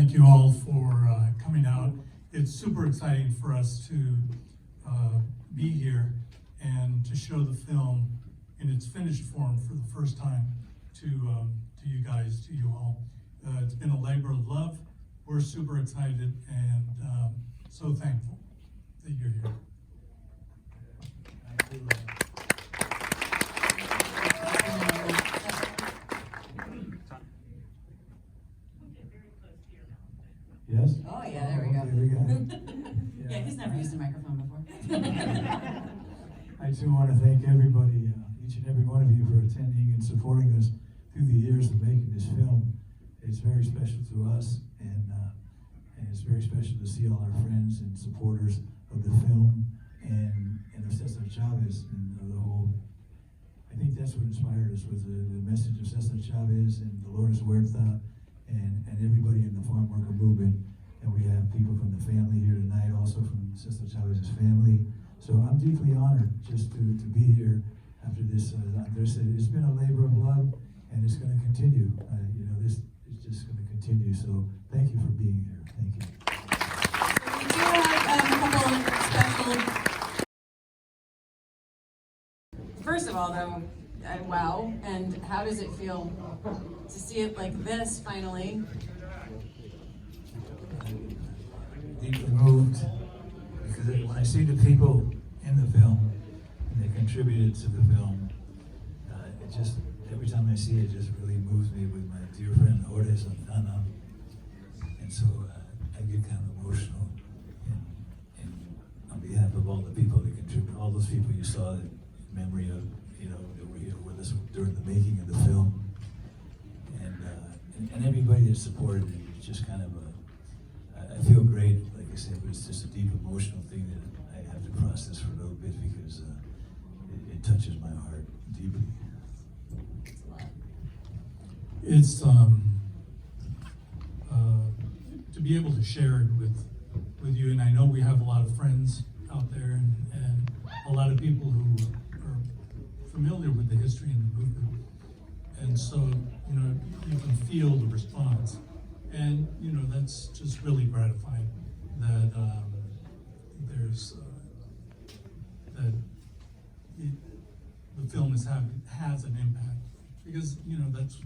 thank you all for coming out. It's super exciting for us to be here and to show the film in its finished form for the first time to you guys, to you all. It's been a labor of love. We're super excited and so thankful that you're here. Yes? Oh, yeah, there we go. Okay, we got it. Yeah, he's never used a microphone before. I too want to thank everybody, each and every one of you for attending and supporting us through the years of making this film. It's very special to us, and it's very special to see all our friends and supporters of the film and of Cesar Chavez and the whole. I think that's what inspired us, was the message of Cesar Chavez and Dolores Huerta and everybody in the farm worker movement. And we have people from the family here tonight, also from Cesar Chavez's family. So I'm deeply honored just to be here after this. Andres said it's been a labor of love, and it's going to continue. This is just going to continue. So thank you for being here. Thank you. We do have a couple of special. First of all, though, wow! And how does it feel to see it like this finally? Deeply moved, because when I see the people in the film and they contributed to the film, it just, every time I see it, it just really moves me with my dear friend Jorge Santana. And so I get kind of emotional and on behalf of all the people that contribute, all those people you saw in memory of, that were here with us during the making of the film, and everybody that supported it. It's just kind of I feel great, like I said, but it's just a deep emotional thing that I have to process for a little bit because it touches my heart deeply. It's to be able to share it with you, and I know we have a lot of friends out there and a lot of people who are familiar with the history and the movement, and so you can feel the response. And that's just really gratifying that the film has an impact, because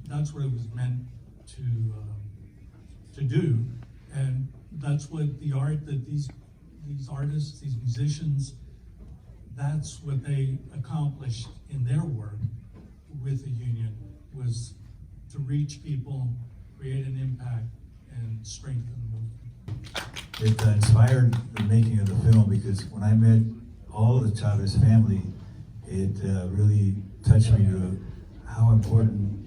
that's what it was meant to do, and that's what the art that these artists, these musicians, that's what they accomplished in their work with the union, was to reach people, create an impact, and strengthen the movement. It inspired the making of the film, because when I met all of the Chavez family, it really touched me to how important,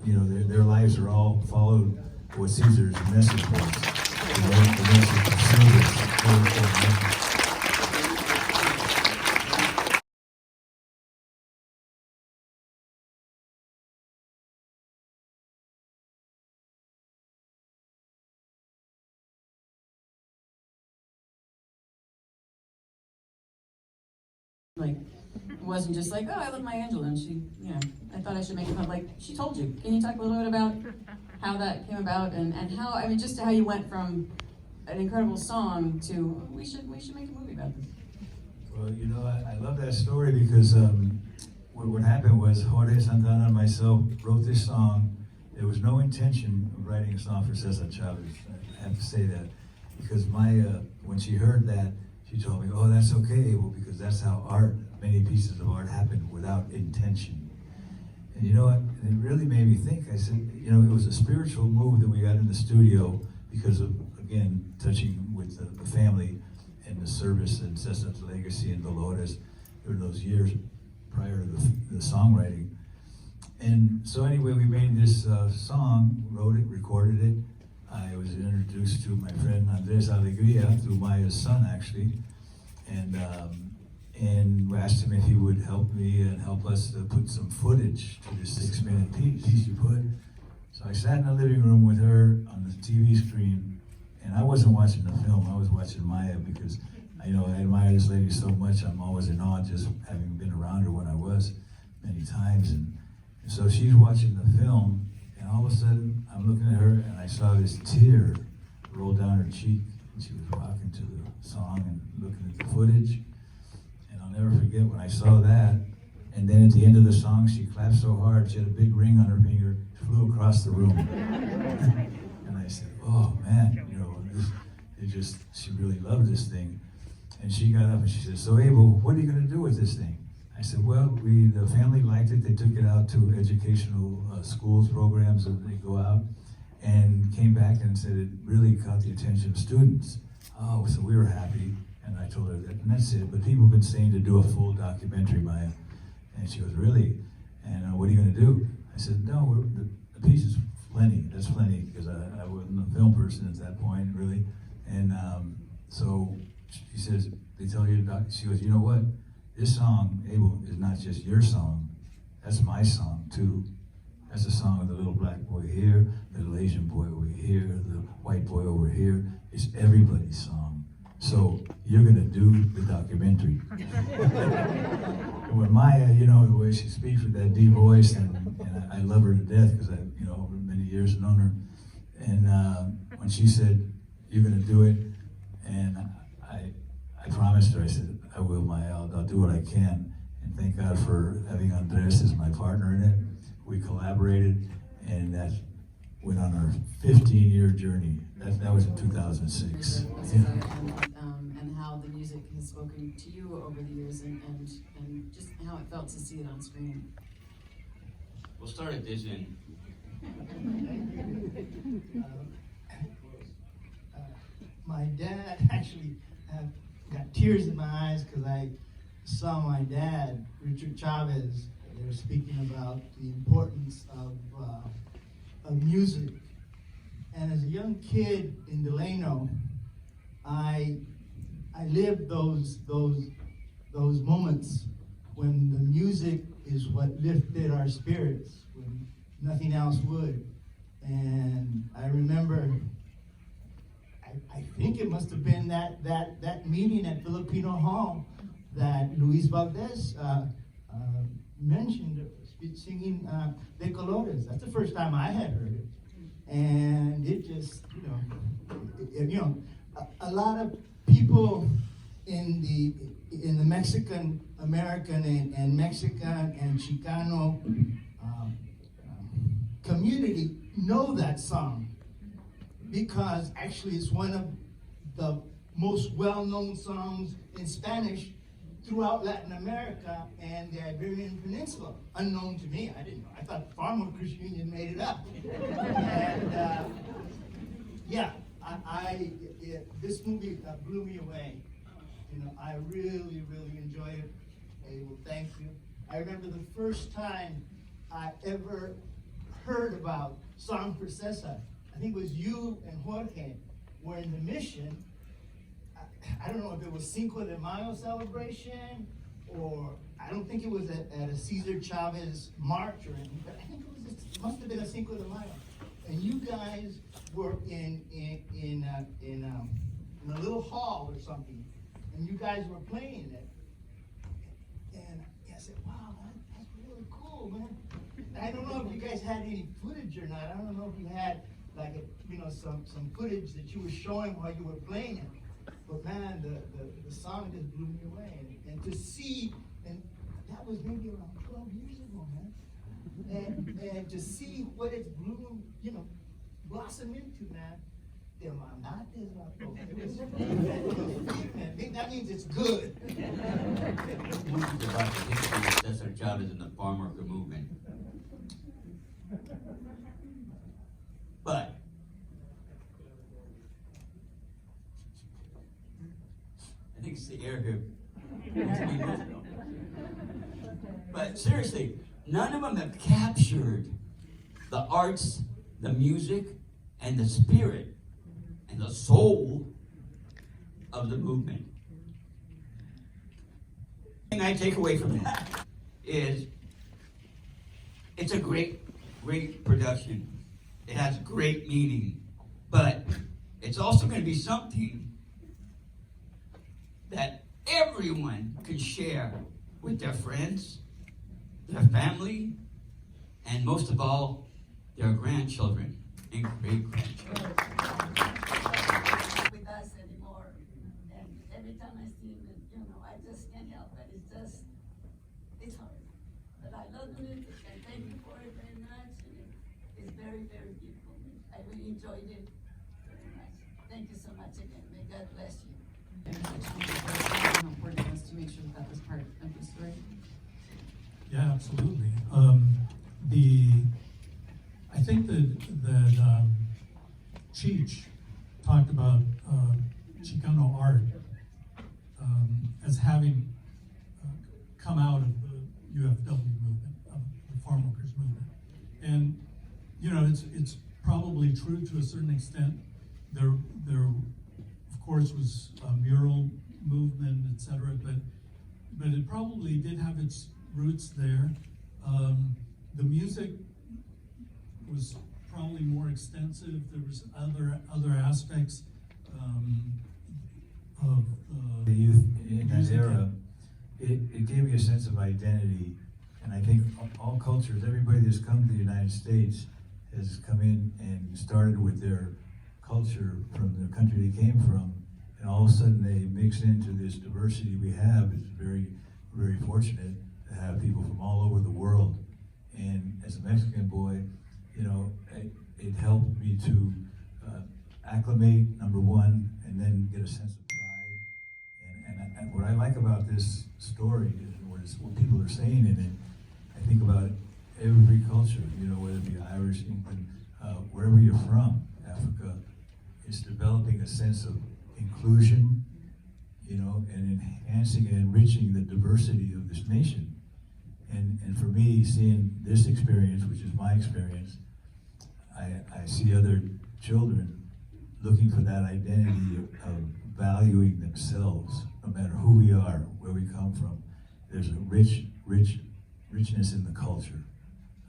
their lives are all followed what Cesar's message was. The message of service. Like, it wasn't just like, oh, I love my Angela, and she, I thought I should make it up. Like, she told you. Can you talk a little bit about how that came about and how, just how you went from an incredible song to, we should make a movie about this? Well, I love that story because what happened was Jorge Santana and myself wrote this song. There was no intention of writing a song for Cesar Chavez. I have to say that, because when she heard that, she told me, oh, that's okay, Abel, because that's how many pieces of art happen without intention. And you know what? And it really made me think. I said, it was a spiritual move that we got in the studio because of, again, touching with the family and the service and Cesar's legacy and Dolores during those years prior to the songwriting. And so anyway, we made this song, wrote it, recorded it. I was introduced to my friend Andres Alegria through Maya's son, actually, and we asked him if he would help me and help us to put some footage to this 6-minute piece you put. So I sat in the living room with her on the TV screen, and I wasn't watching the film, I was watching Maya, because I admire this lady so much. I'm always in awe, just having been around her when I was many times. And so she's watching the film, and all of a sudden I'm looking at her and I saw this tear rolled down her cheek, and she was rocking to the song and looking at the footage. And I'll never forget when I saw that. And then at the end of the song, she clapped so hard, she had a big ring on her finger, flew across the room. And I said, oh man, you know, she really loved this thing. And she got up and she said, so Abel, what are you gonna do with this thing? I said, well, the family liked it. They took it out to educational schools, programs that they go out, and came back and said it really caught the attention of students. Oh, so we were happy. And I told her that, and that's it. But people have been saying to do a full documentary, Maya. And she goes, really? And what are you going to do? I said, no, the piece is plenty. That's plenty, because I wasn't a film person at that point, really. And so she says, they tell you, she goes, you know what? This song, Abel, is not just your song. That's my song, too. That's the song of the little black boy here, the little Asian boy over here, the white boy over here. It's everybody's song. So you're going to do the documentary. And when Maya, you know, the way she speaks with that deep voice, and I love her to death because I, you know, over many years known her. And when she said, you're going to do it, and I promised her, I said, I will, Maya, I'll do what I can. And thank God for having Andres as my partner in it. We collaborated, and that went on our 15-year journey. That was in 2006. Yeah. And how the music has spoken to you over the years, and just how it felt to see it on screen. We'll start at this end. My dad actually got tears in my eyes because I saw my dad, Richard Chavez. They were speaking about the importance of music. And as a young kid in Delano, I lived those moments when the music is what lifted our spirits, when nothing else would. And I remember, I think it must have been that meeting at Filipino Hall that Luis Valdez mentioned, singing De Colores. That's the first time I had heard it. And it just, a lot of people in the Mexican American and Mexican and Chicano community know that song, because actually it's one of the most well-known songs in Spanish throughout Latin America and the Iberian Peninsula. Unknown to me, I didn't know. I thought Farmer Christian Union made it up. And this movie blew me away. I really, really enjoyed it. Abel, thank you. I remember the first time I ever heard about Song for Cesar. I think it was you and Jorge were in the mission. I don't know if it was Cinco de Mayo celebration, or I don't think it was at a Cesar Chavez march or anything, but I think it must have been a Cinco de Mayo. And you guys were in a little hall or something, and you guys were playing it. And I said, wow, that's really cool, man. I don't know if you guys had any footage or not. I don't know if you had some footage that you were showing while you were playing it. But man, the song just blew me away. And to see, and that was maybe around 12 years ago, man. And to see what it's blossomed into, man. That means it's good. This movie is about the history of Cesar Chavez and the farm worker movement. But I think it's the air here. But seriously, none of them have captured the arts, the music, and the spirit and the soul of the movement. The thing I take away from that is it's a great production. It has great meaning, but it's also going to be something that everyone can share with their friends, their family, and most of all, their grandchildren and great-grandchildren. I just can't help it. It's hard. But I love the music, and thank you for it very much. And it's very, very beautiful. I really enjoyed it very much. Thank you so much again. May God bless you. How important it was to make sure that was part of the story. Yeah, absolutely. I think that Cheech talked about Chicano art as having come out of the UFW movement, of the farm workers movement. And, you know, it's probably true to a certain extent. There of course was a mural movement, etc., but it probably did have its roots there. The music was probably more extensive. There was other aspects of The youth in that music. era, it gave me a sense of identity. And I think all cultures, everybody that's come to the United States has come in and started with their culture from the country they came from, and all of a sudden they mix into this diversity we have. It's very, very fortunate to have people from all over the world. And as a Mexican boy, you know, it helped me to acclimate, number one, and then get a sense of pride. And what I like about this story is what people are saying in it. I think about every culture, you know, whether it be Irish, England, wherever you're from, Africa, is developing a sense of inclusion, you know, and enhancing and enriching the diversity of this nation. And for me, seeing this experience, which is my experience, I see other children looking for that identity of valuing themselves, no matter who we are, where we come from. There's a richness in the culture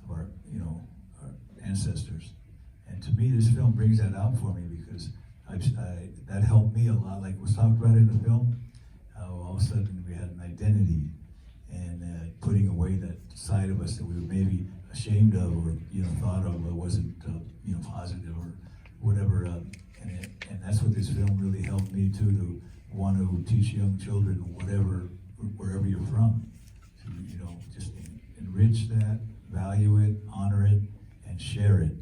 of our, you know, our ancestors. And to me, this film brings that out for me, because that helped me a lot. Like was talked about in the film, how all of a sudden we had an identity, and putting away that side of us that we were maybe ashamed of, or, you know, thought of, or wasn't, you know, positive or whatever. And that's what this film really helped me too, to want to teach young children, wherever you're from, to, you know, just enrich that, value it, honor it, and share it.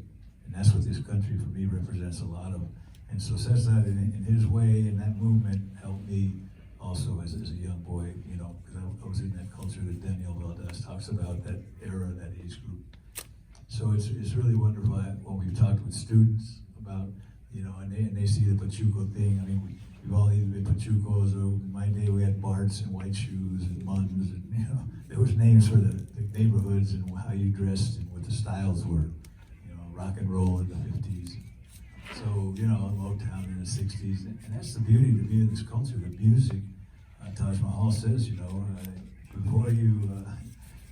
And that's what this country for me represents a lot of. And so Cesar, in his way, in that movement, helped me also as a young boy, you know, because I was in that culture that Daniel Valdez talks about, that era, that age group. So it's really wonderful when we've talked with students about, you know, and they see the Pachuco thing. I mean, we've all either been Pachucos, or in my day we had Barts and white shoes and Muns, and, you know, there was names for the neighborhoods and how you dressed and what the styles were. You know, rock and roll in the 50s. So, you know, Motown in the 60s. And that's the beauty to me of this culture, the music. Taj Mahal says, you know, before you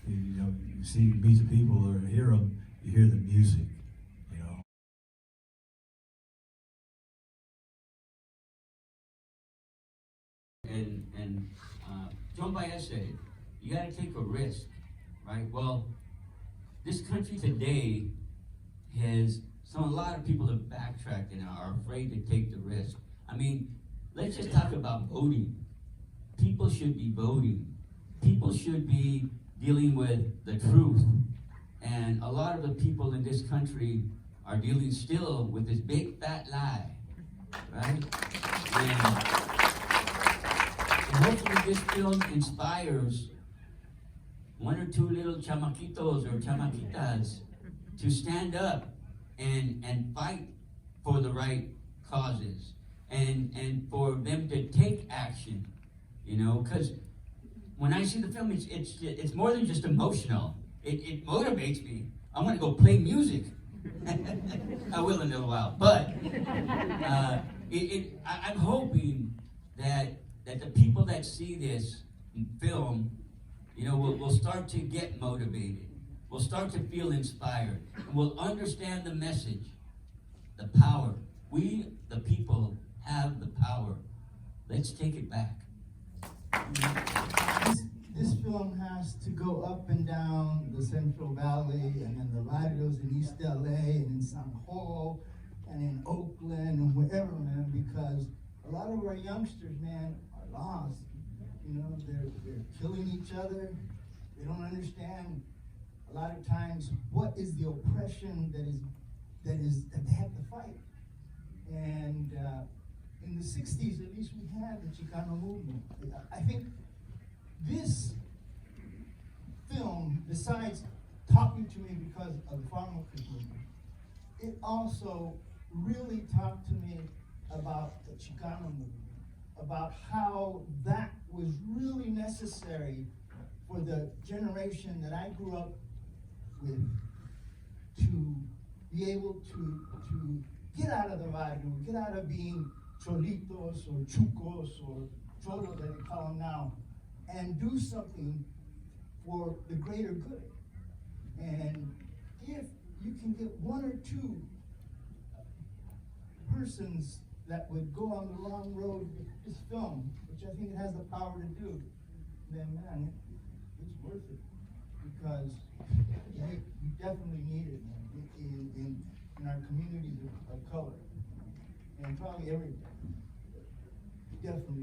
meet the people or hear them, you hear the music. And John Baez said it, you gotta take a risk, right? Well, this country today has a lot of people have backtracked and are afraid to take the risk. I mean, let's just talk about voting. People should be voting. People should be dealing with the truth. And a lot of the people in this country are dealing still with this big fat lie, right? And hopefully this film inspires one or two little chamaquitos or chamaquitas to stand up and fight for the right causes, and for them to take action, you know, because when I see the film, it's more than just emotional. It motivates me. I want to go play music. I will in a little while, but I'm hoping that the people that see this film, you know, will start to get motivated. We'll start to feel inspired, and we'll understand the message, the power. We, the people, have the power. Let's take it back. This film has to go up and down the Central Valley, and in the barrios in East LA, and in San Jose, and in Oakland, and wherever, man, because a lot of our youngsters, man, are lost. You know, they're killing each other. They don't understand a lot of times what is the oppression that they have to fight. And in the 60s, at least, we had the Chicano movement. I think this film, besides talking to me because of the farm workers movement, it also really talked to me about the Chicano movement, about how that was really necessary for the generation that I grew up with to be able to get out of the barrio, get out of being cholitos or chucos or cholos that they call them now, and do something for the greater good. And if you can get one or two persons that would go on the wrong road with this film, which I think it has the power to do, then man, it's worth it. Because we definitely need it, man, in our communities of color. And probably everywhere. Definitely.